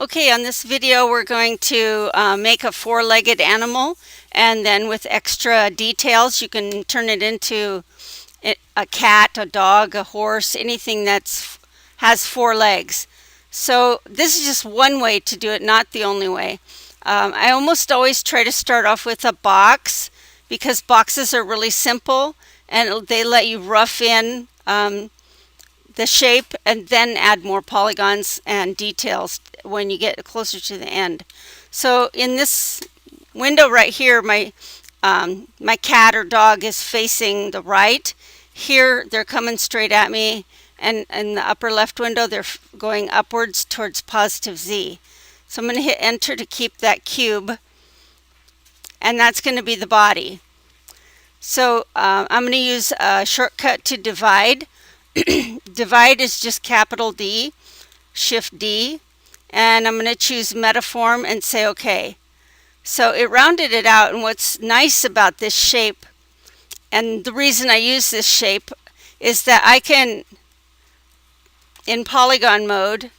Okay, on this video we're going to make a four-legged animal, and then with extra details you can turn it into a cat, a dog, a horse, anything that has four legs. So this is just one way to do it, not the only way. I almost always try to start off with a box because boxes are really simple and they let you rough in the shape and then add more polygons and details when you get closer to the end. So in this window right here, my cat or dog is facing the right. Here they're coming straight at me, and in the upper left window they're going upwards towards positive Z. So I'm going to hit enter to keep that cube, and that's going to be the body. So I'm going to use a shortcut to divide. Divide is just capital D, Shift D, and I'm going to choose Metaform and say OK. So it rounded it out, and what's nice about this shape, and the reason I use this shape, is that I can, in polygon mode,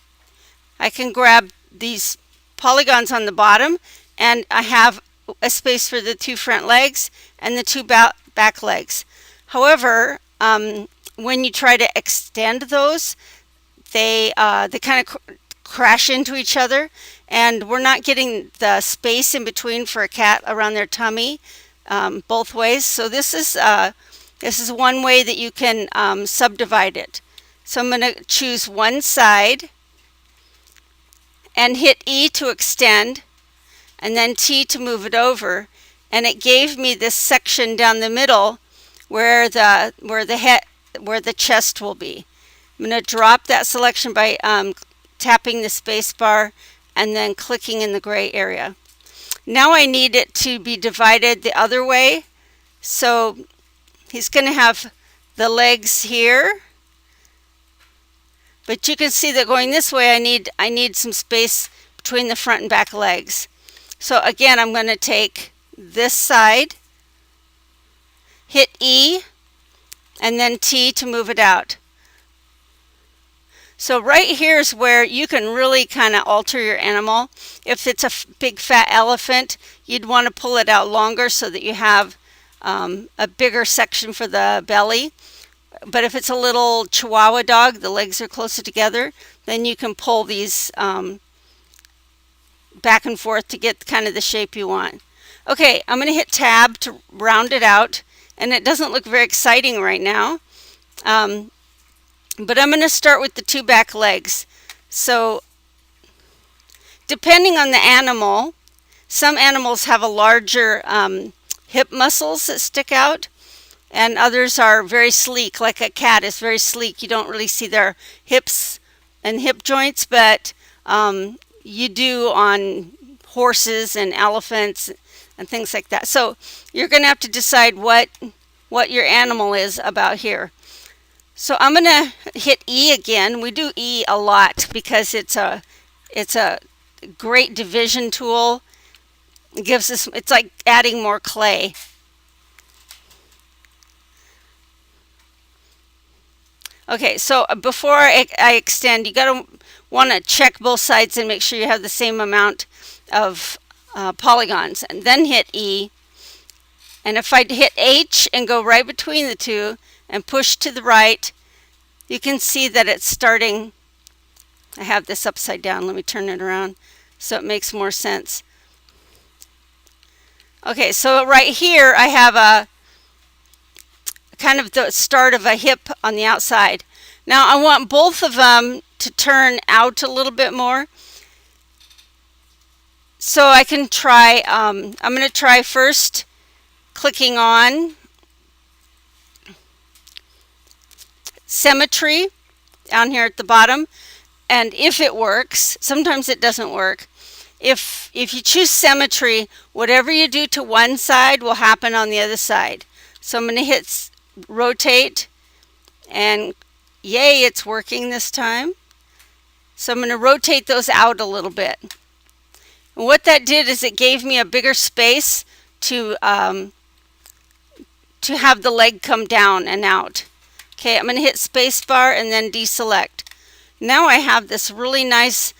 I can grab these polygons on the bottom, and I have a space for the two front legs and the two back legs. However, when you try to extend those, they kind of crash into each other, and we're not getting the space in between for a cat around their tummy both ways. So this is one way that you can subdivide it. So I'm going to choose one side and hit E to extend, and then T to move it over, and it gave me this section down the middle where the chest will be. I'm going to drop that selection by tapping the space bar and then clicking in the gray area. Now I need it to be divided the other way. So he's going to have the legs here, but you can see that going this way I need some space between the front and back legs. So again, I'm going to take this side, hit E, and then T to move it out. So right here is where you can really kind of alter your animal. If it's a big fat elephant, you'd want to pull it out longer so that you have a bigger section for the belly. But if it's a little Chihuahua dog, the legs are closer together, then you can pull these back and forth to get kind of the shape you want. Okay, I'm going to hit tab to round it out, and it doesn't look very exciting right now. But I'm going to start with the two back legs. So depending on the animal, some animals have a larger hip muscles that stick out, and others are very sleek. Like a cat is very sleek. You don't really see their hips and hip joints, but you do on horses and elephants and things like that. So you're going to have to decide what your animal is about here. So I'm going to hit E again. We do E a lot because it's a great division tool. It gives us, it's like adding more clay. Okay, so before I extend, you got to want to check both sides and make sure you have the same amount of polygons, and then hit E. And if I hit H and go right between the two and push to the right, you can see that it's starting. I have this upside down. Let me turn it around so it makes more sense. Okay, so right here I have a kind of the start of a hip on the outside. Now I want both of them to turn out a little bit more. So I can try, I'm going to try first clicking on symmetry down here at the bottom, and if it works, sometimes it doesn't work. If you choose symmetry, whatever you do to one side will happen on the other side. So I'm going to hit rotate, and yay, it's working this time. So I'm going to rotate those out a little bit. And what that did is it gave me a bigger space to have the leg come down and out. Okay, I'm going to hit spacebar and then deselect. Now I have this really nice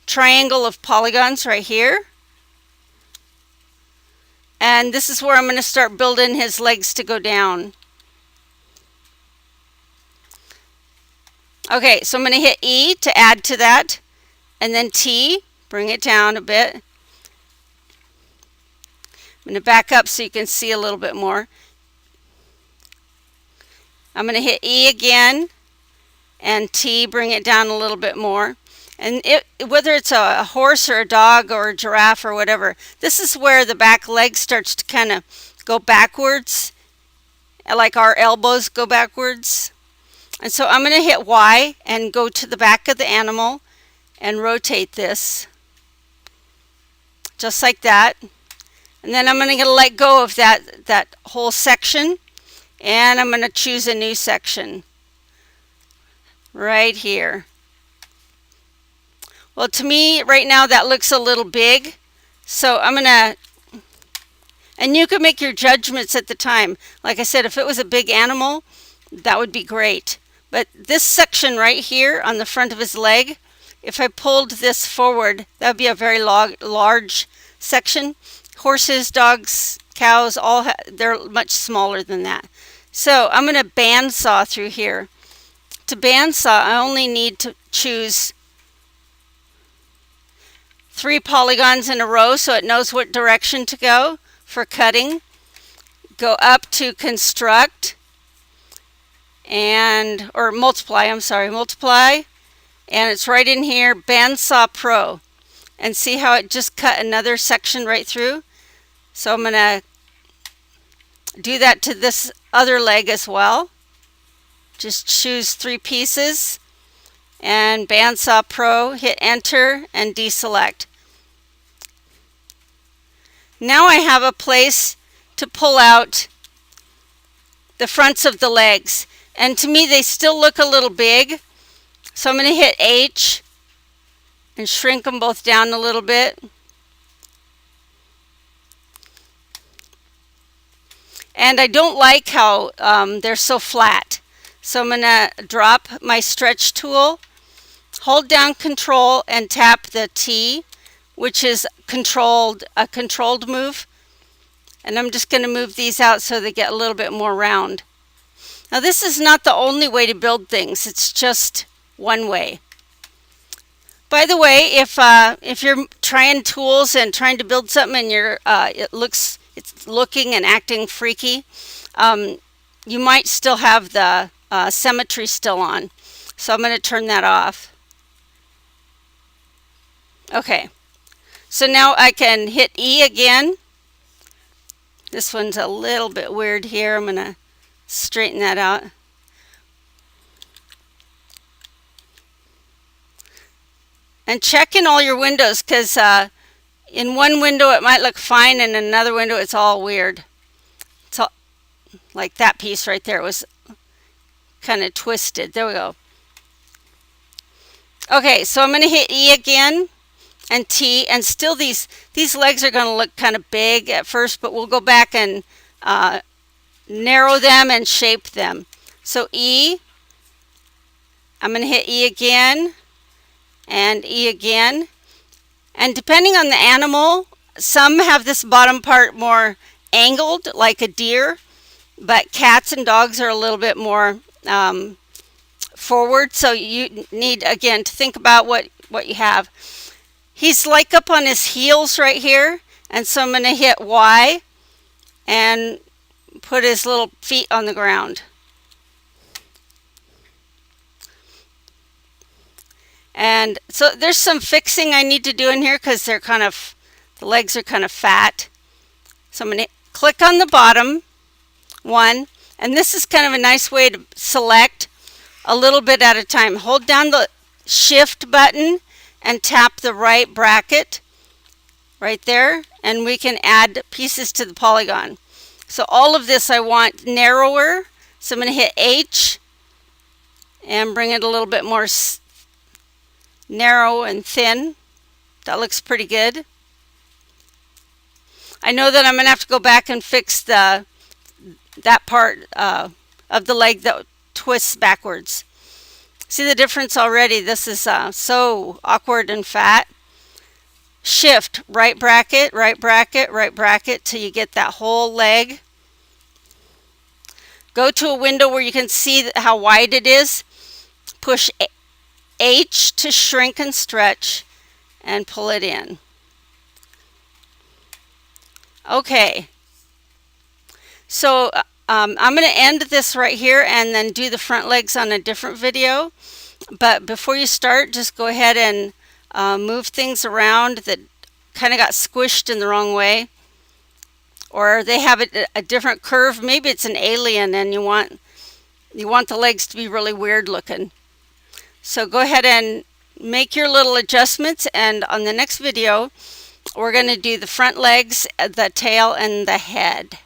triangle of polygons right here. And this is where I'm going to start building his legs to go down. Okay, so I'm going to hit E to add to that, and then T, bring it down a bit. I'm going to back up so you can see a little bit more. I'm going to hit E again, and T, bring it down a little bit more. And whether it's a horse or a dog or a giraffe or whatever, this is where the back leg starts to kind of go backwards, like our elbows go backwards. And so I'm going to hit Y and go to the back of the animal and rotate this, just like that. And then I'm going to let go of that whole section, and I'm going to choose a new section right here. Well, to me right now that looks a little big, so I'm going to, and you can make your judgments at the time. Like I said, if it was a big animal, that would be great. But this section right here on the front of his leg, if I pulled this forward, that would be a very large section. Horses, dogs, cows, they're much smaller than that. So I'm going to bandsaw through here. To bandsaw, I only need to choose 3 polygons in a row so it knows what direction to go for cutting. Go up to construct or multiply, multiply, and it's right in here, Bandsaw Pro. And see how it just cut another section right through? So I'm going to do that to this other leg as well. Just choose 3 pieces and Bandsaw Pro, hit enter and deselect. Now I have a place to pull out the fronts of the legs, and to me they still look a little big, so I'm going to hit H and shrink them both down a little bit. And I don't like how they're so flat, so I'm going to drop my stretch tool, hold down Control and tap the T, which is a controlled move, and I'm just going to move these out so they get a little bit more round. Now this is not the only way to build things, it's just one way. By the way, if you're trying tools and trying to build something and it's looking and acting freaky, you might still have the symmetry still on. So I'm going to turn that off. Okay, so now I can hit E again. This one's a little bit weird here. I'm going to straighten that out. And check in all your windows, because in one window it might look fine and in another window it's all weird. It's all, like that piece right there, it was kind of twisted. There we go. Okay, so I'm going to hit E again and T, and still these legs are going to look kind of big at first, but we'll go back and narrow them and shape them. So E, I'm going to hit E again and E again, and depending on the animal, some have this bottom part more angled like a deer, but cats and dogs are a little bit more forward, so you need again to think about what you have. He's like up on his heels right here, and so I'm going to hit Y and put his little feet on the ground. And so there's some fixing I need to do in here because the legs are kind of fat. So I'm going to click on the bottom one, and this is kind of a nice way to select a little bit at a time. Hold down the Shift button and tap the right bracket right there, and we can add pieces to the polygon. So all of this I want narrower, so I'm going to hit H and bring it a little bit more narrow and thin. That looks pretty good. I know that I'm going to have to go back and fix that part of the leg that twists backwards. See the difference already? This is so awkward and fat. Shift, right bracket, right bracket, right bracket till you get that whole leg. Go to a window where you can see how wide it is. Push H to shrink and stretch and pull it in. Okay, so I'm going to end this right here and then do the front legs on a different video. But before you start, just go ahead and move things around that kind of got squished in the wrong way, or they have a different curve. Maybe it's an alien and you want the legs to be really weird looking. So go ahead and make your little adjustments, and on the next video we're going to do the front legs, the tail, and the head.